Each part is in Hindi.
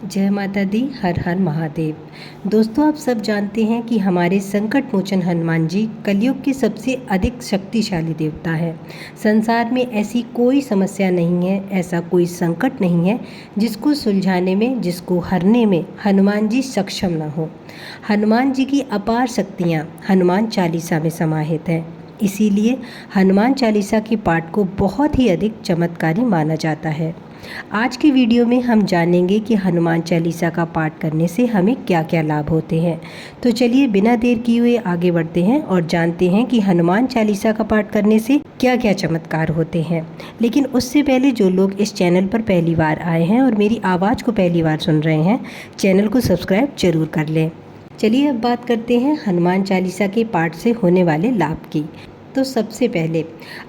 जय माता दी। हर हर महादेव। दोस्तों, आप सब जानते हैं कि हमारे संकट मोचन हनुमान जी कलयुग के सबसे अधिक शक्तिशाली देवता है। संसार में ऐसी कोई समस्या नहीं है, ऐसा कोई संकट नहीं है जिसको सुलझाने में, जिसको हरने में हनुमान जी सक्षम ना हो। हनुमान जी की अपार शक्तियाँ हनुमान चालीसा में समाहित हैं। इसीलिए हनुमान चालीसा के पाठ को बहुत ही अधिक चमत्कारी माना जाता है। आज की वीडियो में हम जानेंगे कि हनुमान चालीसा का पाठ करने से हमें क्या क्या लाभ होते हैं। तो चलिए बिना देर किए हुए आगे बढ़ते हैं और जानते हैं कि हनुमान चालीसा का पाठ करने से क्या क्या चमत्कार होते हैं। लेकिन उससे पहले जो लोग इस चैनल पर पहली बार आए हैं और मेरी आवाज़ को पहली बार सुन रहे हैं, चैनल को सब्सक्राइब जरूर कर लें। चलिए अब बात करते हैं हनुमान चालीसा के पाठ से होने वाले लाभ की। तो सबसे पहले,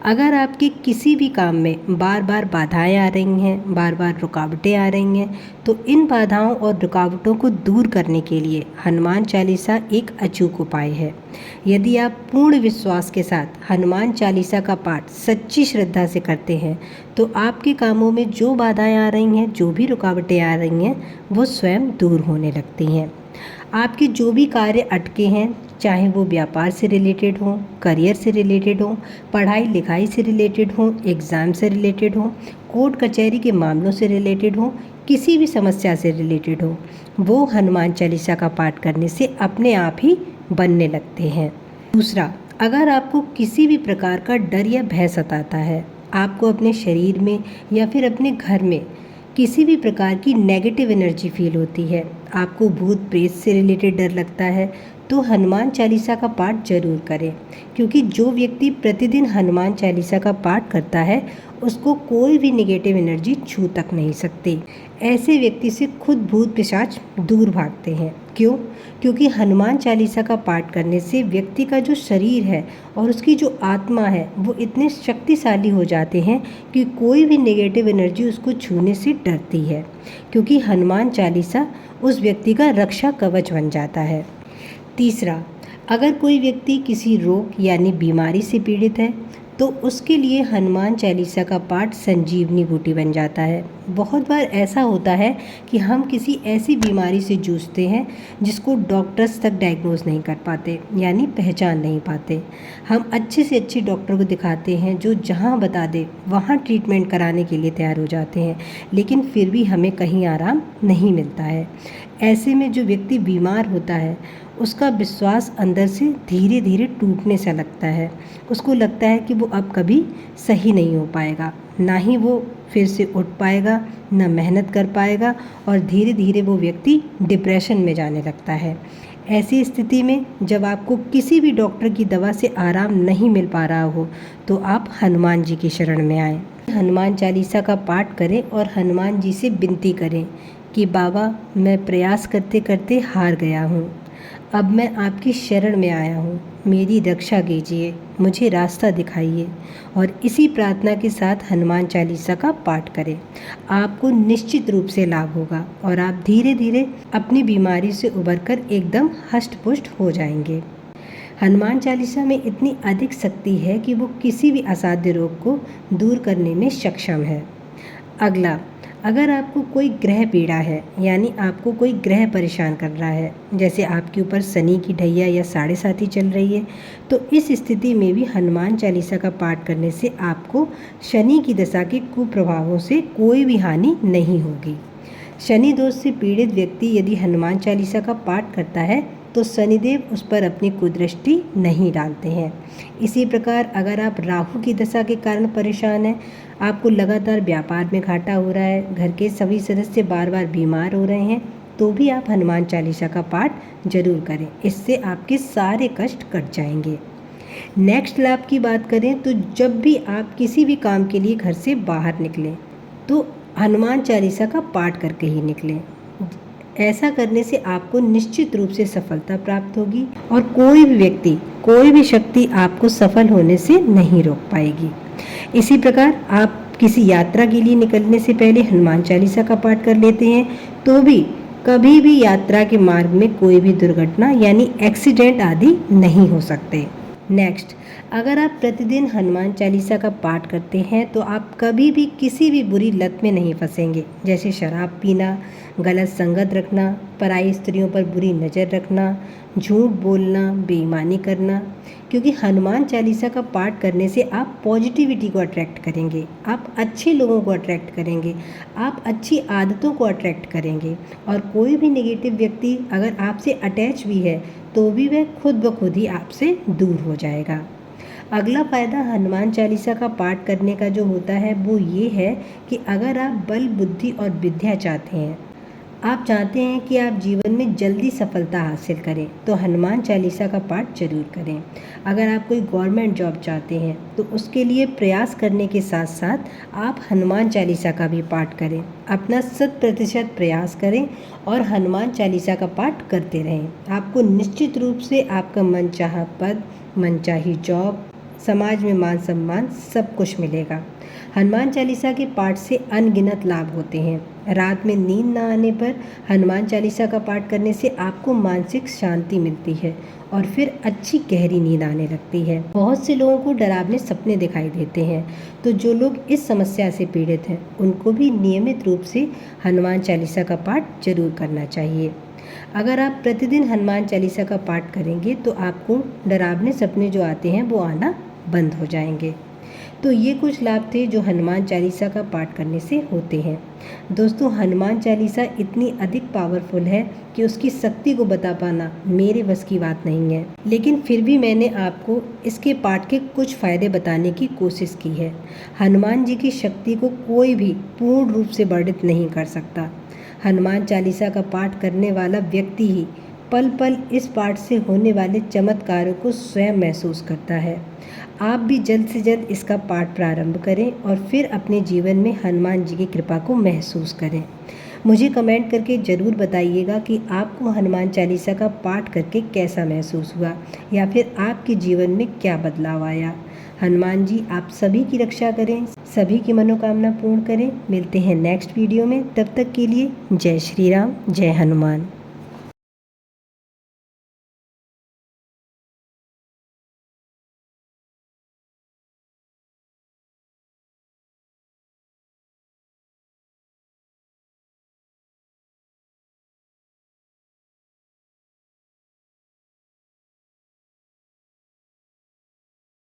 अगर आपके किसी भी काम में बार बार बाधाएं आ रही हैं, बार बार रुकावटें आ रही हैं, तो इन बाधाओं और रुकावटों को दूर करने के लिए हनुमान चालीसा एक अचूक उपाय है। यदि आप पूर्ण विश्वास के साथ हनुमान चालीसा का पाठ सच्ची श्रद्धा से करते हैं, तो आपके कामों में जो बाधाएं आ रही हैं, जो भी रुकावटें आ रही हैं, वो स्वयं दूर होने लगती हैं। आपके जो भी कार्य अटके हैं, चाहे वो व्यापार से रिलेटेड हो, करियर से रिलेटेड हो, पढ़ाई लिखाई से रिलेटेड हो, एग्ज़ाम से रिलेटेड हो, कोर्ट कचहरी के मामलों से रिलेटेड हो, किसी भी समस्या से रिलेटेड हो, वो हनुमान चालीसा का पाठ करने से अपने आप ही बनने लगते हैं। दूसरा, अगर आपको किसी भी प्रकार का डर या भय सताता है, आपको अपने शरीर में या फिर अपने घर में किसी भी प्रकार की नेगेटिव एनर्जी फील होती है, आपको भूत प्रेत से रिलेटेड डर लगता है, तो हनुमान चालीसा का पाठ जरूर करें। क्योंकि जो व्यक्ति प्रतिदिन हनुमान चालीसा का पाठ करता है, उसको कोई भी नेगेटिव एनर्जी छू तक नहीं सकती। ऐसे व्यक्ति से खुद भूत पिशाच दूर भागते हैं। क्यों? क्योंकि हनुमान चालीसा का पाठ करने से व्यक्ति का जो शरीर है और उसकी जो आत्मा है, वो इतने शक्तिशाली हो जाते हैं कि कोई भी नेगेटिव एनर्जी उसको छूने से डरती है। क्योंकि हनुमान चालीसा उस व्यक्ति का रक्षा कवच बन जाता है। तीसरा, अगर कोई व्यक्ति किसी रोग यानी बीमारी से पीड़ित है, तो उसके लिए हनुमान चालीसा का पाठ संजीवनी बूटी बन जाता है। बहुत बार ऐसा होता है कि हम किसी ऐसी बीमारी से जूझते हैं जिसको डॉक्टर्स तक डायग्नोज नहीं कर पाते, यानी पहचान नहीं पाते। हम अच्छे से अच्छे डॉक्टर को दिखाते हैं, जो जहाँ बता दे वहाँ ट्रीटमेंट कराने के लिए तैयार हो जाते हैं, लेकिन फिर भी हमें कहीं आराम नहीं मिलता है। ऐसे में जो व्यक्ति बीमार होता है, उसका विश्वास अंदर से धीरे धीरे टूटने सा लगता है। उसको लगता है कि वो अब कभी सही नहीं हो पाएगा, ना ही वो फिर से उठ पाएगा, ना मेहनत कर पाएगा, और धीरे धीरे वो व्यक्ति डिप्रेशन में जाने लगता है। ऐसी स्थिति में जब आपको किसी भी डॉक्टर की दवा से आराम नहीं मिल पा रहा हो, तो आप हनुमान जी की शरण में आएँ। हनुमान चालीसा का पाठ करें और हनुमान जी से विनती करें कि बाबा, मैं प्रयास करते करते हार गया हूँ, अब मैं आपकी शरण में आया हूँ, मेरी रक्षा कीजिए, मुझे रास्ता दिखाइए। और इसी प्रार्थना के साथ हनुमान चालीसा का पाठ करें। आपको निश्चित रूप से लाभ होगा और आप धीरे धीरे अपनी बीमारी से उबरकर एकदम हष्ट पुष्ट हो जाएंगे। हनुमान चालीसा में इतनी अधिक शक्ति है कि वो किसी भी असाध्य रोग को दूर करने में सक्षम है। अगला, अगर आपको कोई ग्रह पीड़ा है, यानी आपको कोई ग्रह परेशान कर रहा है, जैसे आपके ऊपर शनि की ढैया या साढ़े साती चल रही है, तो इस स्थिति में भी हनुमान चालीसा का पाठ करने से आपको शनि की दशा के कुप्रभावों से कोई भी हानि नहीं होगी। शनि दोष से पीड़ित व्यक्ति यदि हनुमान चालीसा का पाठ करता है, तो शनिदेव उस पर अपनी कुदृष्टि नहीं डालते हैं। इसी प्रकार अगर आप राहु की दशा के कारण परेशान हैं, आपको लगातार व्यापार में घाटा हो रहा है, घर के सभी सदस्य बार बार बीमार हो रहे हैं, तो भी आप हनुमान चालीसा का पाठ जरूर करें। इससे आपके सारे कष्ट कट जाएंगे। नेक्स्ट लाभ की बात करें तो जब भी आप किसी भी काम के लिए घर से बाहर निकलें, तो हनुमान चालीसा का पाठ करके ही निकलें। ऐसा करने से आपको निश्चित रूप से सफलता प्राप्त होगी और कोई भी व्यक्ति, कोई भी शक्ति आपको सफल होने से नहीं रोक पाएगी। इसी प्रकार आप किसी यात्रा के लिए निकलने से पहले हनुमान चालीसा का पाठ कर लेते हैं, तो भी कभी भी यात्रा के मार्ग में कोई भी दुर्घटना यानी एक्सीडेंट आदि नहीं हो सकते। नेक्स्ट, अगर आप प्रतिदिन हनुमान चालीसा का पाठ करते हैं, तो आप कभी भी किसी भी बुरी लत में नहीं फंसेंगे, जैसे शराब पीना, गलत संगत रखना, पराई स्त्रियों पर बुरी नज़र रखना, झूठ बोलना, बेईमानी करना। क्योंकि हनुमान चालीसा का पाठ करने से आप पॉजिटिविटी को अट्रैक्ट करेंगे, आप अच्छे लोगों को अट्रैक्ट करेंगे, आप अच्छी आदतों को अट्रैक्ट करेंगे। और कोई भी नेगेटिव व्यक्ति अगर आपसे अटैच भी है तो भी वह खुद ब खुद ही आपसे दूर हो जाएगा। अगला फ़ायदा हनुमान चालीसा का पाठ करने का जो होता है वो ये है कि अगर आप बल, बुद्धि और विद्या चाहते हैं, आप चाहते हैं कि आप जीवन में जल्दी सफलता हासिल करें, तो हनुमान चालीसा का पाठ जरूर करें। अगर आप कोई गवर्नमेंट जॉब चाहते हैं तो उसके लिए प्रयास करने के साथ साथ आप हनुमान चालीसा का भी पाठ करें। अपना 100% प्रयास करें और हनुमान चालीसा का पाठ करते रहें। आपको निश्चित रूप से आपका मनचाहा पद, मनचाही जॉब, समाज में मान सम्मान सब कुछ मिलेगा। हनुमान चालीसा के पाठ से अनगिनत लाभ होते हैं। रात में नींद न आने पर हनुमान चालीसा का पाठ करने से आपको मानसिक शांति मिलती है और फिर अच्छी गहरी नींद आने लगती है। बहुत से लोगों को डरावने सपने दिखाई देते हैं, तो जो लोग इस समस्या से पीड़ित हैं उनको भी नियमित रूप से हनुमान चालीसा का पाठ जरूर करना चाहिए। अगर आप प्रतिदिन हनुमान चालीसा का पाठ करेंगे तो आपको डरावने सपने जो आते हैं वो आना बंद हो जाएंगे। तो ये कुछ लाभ थे जो हनुमान चालीसा का पाठ करने से होते हैं। दोस्तों, हनुमान चालीसा इतनी अधिक पावरफुल है कि उसकी शक्ति को बता पाना मेरे बस की बात नहीं है, लेकिन फिर भी मैंने आपको इसके पाठ के कुछ फ़ायदे बताने की कोशिश की है। हनुमान जी की शक्ति को कोई भी पूर्ण रूप से वर्णित नहीं कर सकता। हनुमान चालीसा का पाठ करने वाला व्यक्ति ही पल पल इस पाठ से होने वाले चमत्कारों को स्वयं महसूस करता है। आप भी जल्द से जल्द इसका पाठ प्रारंभ करें और फिर अपने जीवन में हनुमान जी की कृपा को महसूस करें। मुझे कमेंट करके ज़रूर बताइएगा कि आपको हनुमान चालीसा का पाठ करके कैसा महसूस हुआ या फिर आपके जीवन में क्या बदलाव आया। हनुमान जी आप सभी की रक्षा करें, सभी की मनोकामना पूर्ण करें। मिलते हैं नेक्स्ट वीडियो में, तब तक के लिए जय श्री राम, जय हनुमान।